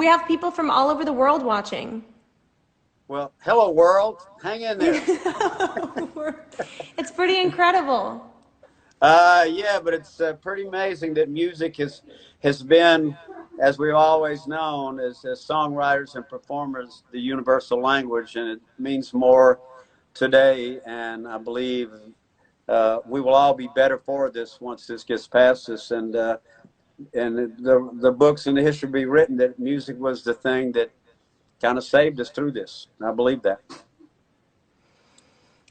We have people from all over the world watching. Well, hello world, hang in there. It's pretty incredible. Yeah, but it's pretty amazing that music has been, as we've always known, as songwriters and performers, the universal language, and it means more today. And I believe we will all be better for this once this gets past us. And the books in the history will be written that music was the thing that kind of saved us through this. I believe that.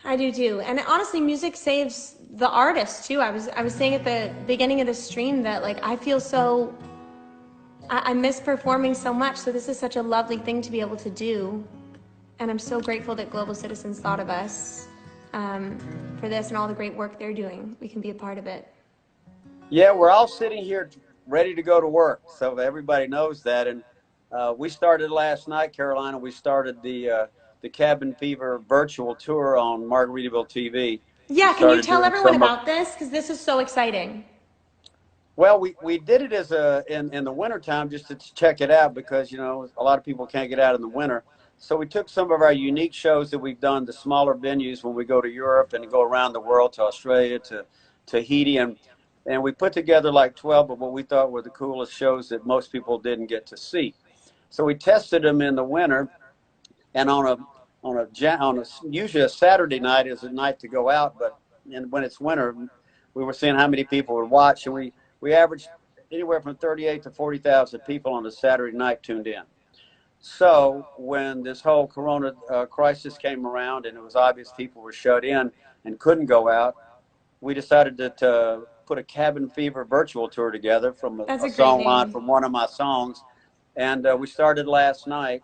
I do too. And honestly, music saves the artist too. I was saying at the beginning of the stream that like I feel so I miss performing so much. So this is such a lovely thing to be able to do. And I'm so grateful that Global Citizens thought of us for this and all the great work they're doing. We can be a part of it. Yeah, we're all sitting here ready to go to work, so everybody knows that. And we started last night, Carolina. We started the Cabin Fever virtual tour on Margaritaville TV. Yeah, can you tell everyone about this? Because this is so exciting. Well, we did it as in the wintertime just to check it out because, you know, a lot of people can't get out in the winter. So we took some of our unique shows that we've done, the smaller venues when we go to Europe and go around the world to Australia, to Tahiti, and we put together like 12 of what we thought were the coolest shows that most people didn't get to see. So we tested them in the winter, and on a usually a Saturday night is a night to go out, but when it's winter, we were seeing how many people would watch, and we averaged anywhere from 38 to 40,000 people on a Saturday night tuned in. So when this whole corona crisis came around and it was obvious people were shut in and couldn't go out, we decided to put a Cabin Fever virtual tour together from a song line from one of my songs. And we started last night,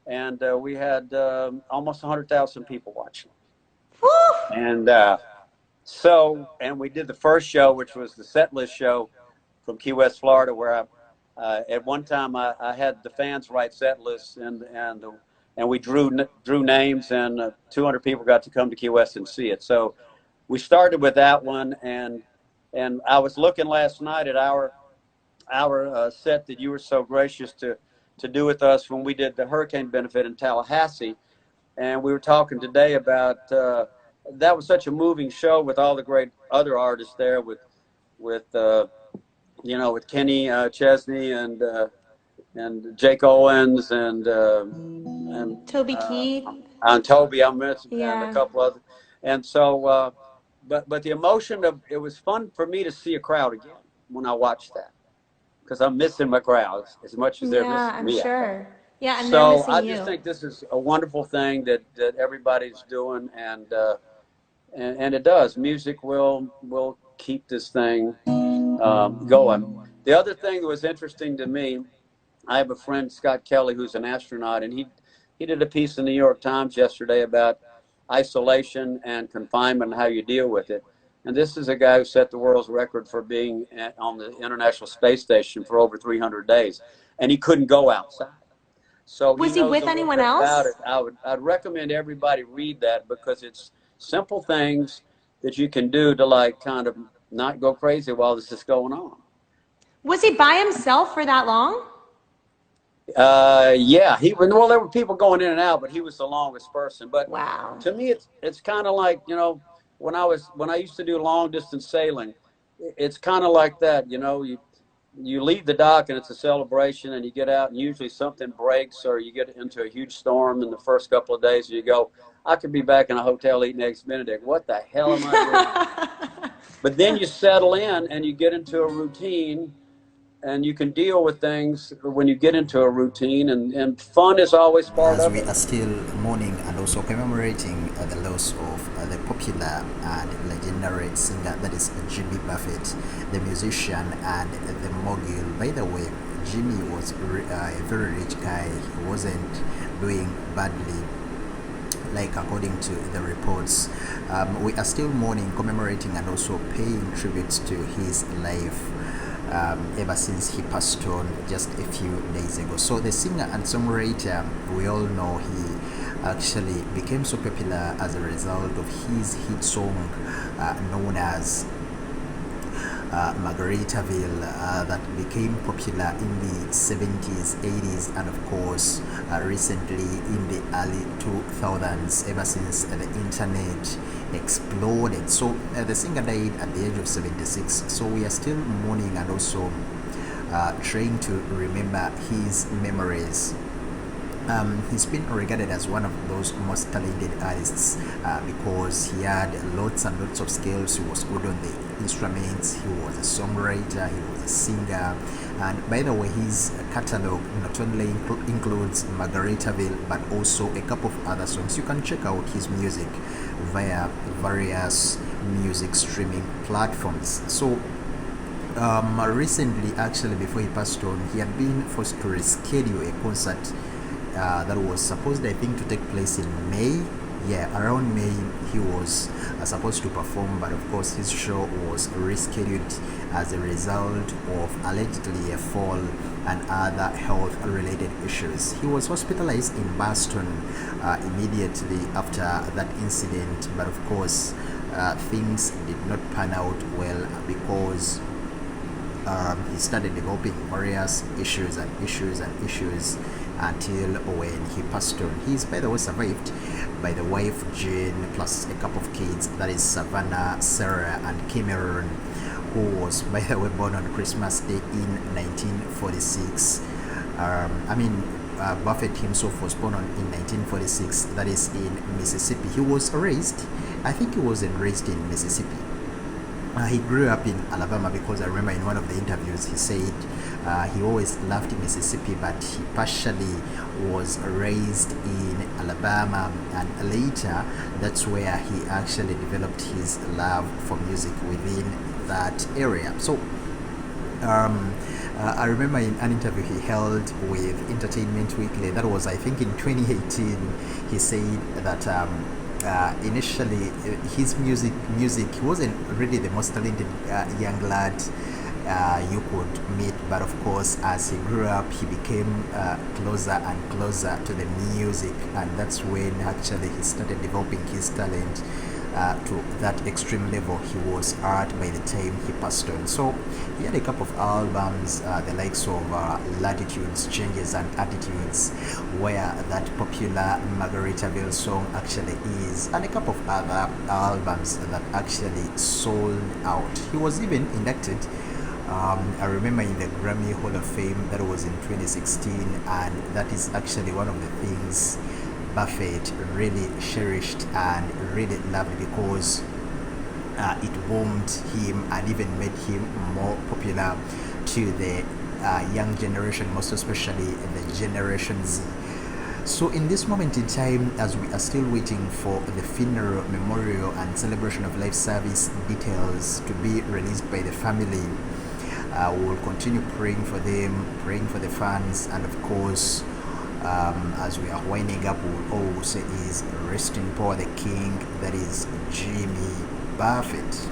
and we had almost 100,000 people watching. Woo! And and we did the first show, which was the set list show from Key West, Florida, where at one time I had the fans write set lists, and we drew names, and 200 people got to come to Key West and see it. So we started with that one, and I was looking last night at our set that you were so gracious to do with us when we did the hurricane benefit in Tallahassee, and we were talking today about that was such a moving show with all the great other artists there, with you know, with Kenny Chesney and Jake Owens and Toby Keith and Toby I mentioned, yeah. And a couple others, and so but the emotion of it was fun for me to see a crowd again when I watched that, because I'm missing my crowds as much as they're missing me. I'm sure. Yeah, and so they're missing I you. just think this is a wonderful thing that everybody's doing, and it does. Music will keep this thing going. The other thing that was interesting to me, I have a friend, Scott Kelly, who's an astronaut, and he did a piece in the New York Times yesterday about isolation and confinement and how you deal with it. And this is a guy who set the world's record for being on the International Space Station for over 300 days, and he couldn't go outside. So was he with anyone else? I'd recommend everybody read that, because it's simple things that you can do to like kind of not go crazy while this is going on. Was he by himself for that long? Yeah, well, there were people going in and out, but he was the longest person. But wow, to me, it's kind of like, you know, when I used to do long distance sailing, it's kind of like that. You know, you leave the dock and it's a celebration, and you get out and usually something breaks or you get into a huge storm in the first couple of days, and you go, I could be back in a hotel eating eggs Benedict. What the hell am I doing? But then you settle in and you get into a routine, and you can deal with things when you get into a routine, and fun is always part of it. As we are still mourning and also commemorating the loss of the popular and legendary singer that is Jimmy Buffett, the musician and the mogul. By the way, Jimmy was a very rich guy. He wasn't doing badly, like according to the reports. We are still mourning, commemorating, and also paying tributes to his life ever since he passed on just a few days ago. So the singer and songwriter, we all know he actually became so popular as a result of his hit song known as Margaritaville that became popular in the 70s, 80s, and of course recently in the early 2000s, ever since the internet exploded. So the singer died at the age of 76. So we are still mourning and also trying to remember his memories. He's been regarded as one of those most talented artists because he had lots and lots of skills. He was good on the instruments, he was a songwriter, he was a singer, and by the way, his catalog not only includes Margaritaville but also a couple of other songs. You can check out his music via various music streaming platforms. So recently, actually, before he passed on, he had been forced to reschedule a concert that was supposed, I think, to take place in May. Yeah, around May he was supposed to perform, but of course his show was rescheduled as a result of allegedly a fall and other health related issues. He was hospitalized in Boston immediately after that incident, but of course things did not pan out well because he started developing various issues until when he passed on. He's, by the way, survived by the wife Jane plus a couple of kids, that is Savannah, Sarah, and Cameron, who was, by the way, born on Christmas Day in 1946. Buffett himself was born in 1946, that is in Mississippi. He was raised, I think he was raised in Mississippi. He grew up in Alabama because I remember in one of the interviews he said he always loved Mississippi, but he partially was raised in Alabama, and later that's where he actually developed his love for music within that area. So I remember in an interview he held with Entertainment Weekly, that was I think in 2018, he said that initially his music he wasn't really the most talented young lad you could meet, but of course as he grew up he became closer and closer to the music, and that's when actually he started developing his talent to that extreme level he was at by the time he passed on. So he had a couple of albums, the likes of Latitudes, Changes and Attitudes, where that popular Margaritaville song actually is, and a couple of other albums that actually sold out. He was even inducted, I remember, in the Grammy Hall of Fame. That was in 2016, and that is actually one of the things Buffett really cherished and really loved because it warmed him and even made him more popular to the young generation, most especially the Generation Z. So in this moment in time, as we are still waiting for the funeral, memorial and celebration of life service details to be released by the family, we will continue praying for them, praying for the fans, and of course as we are winding up, we will all say is rest in power the king, that is Jimmy Buffett.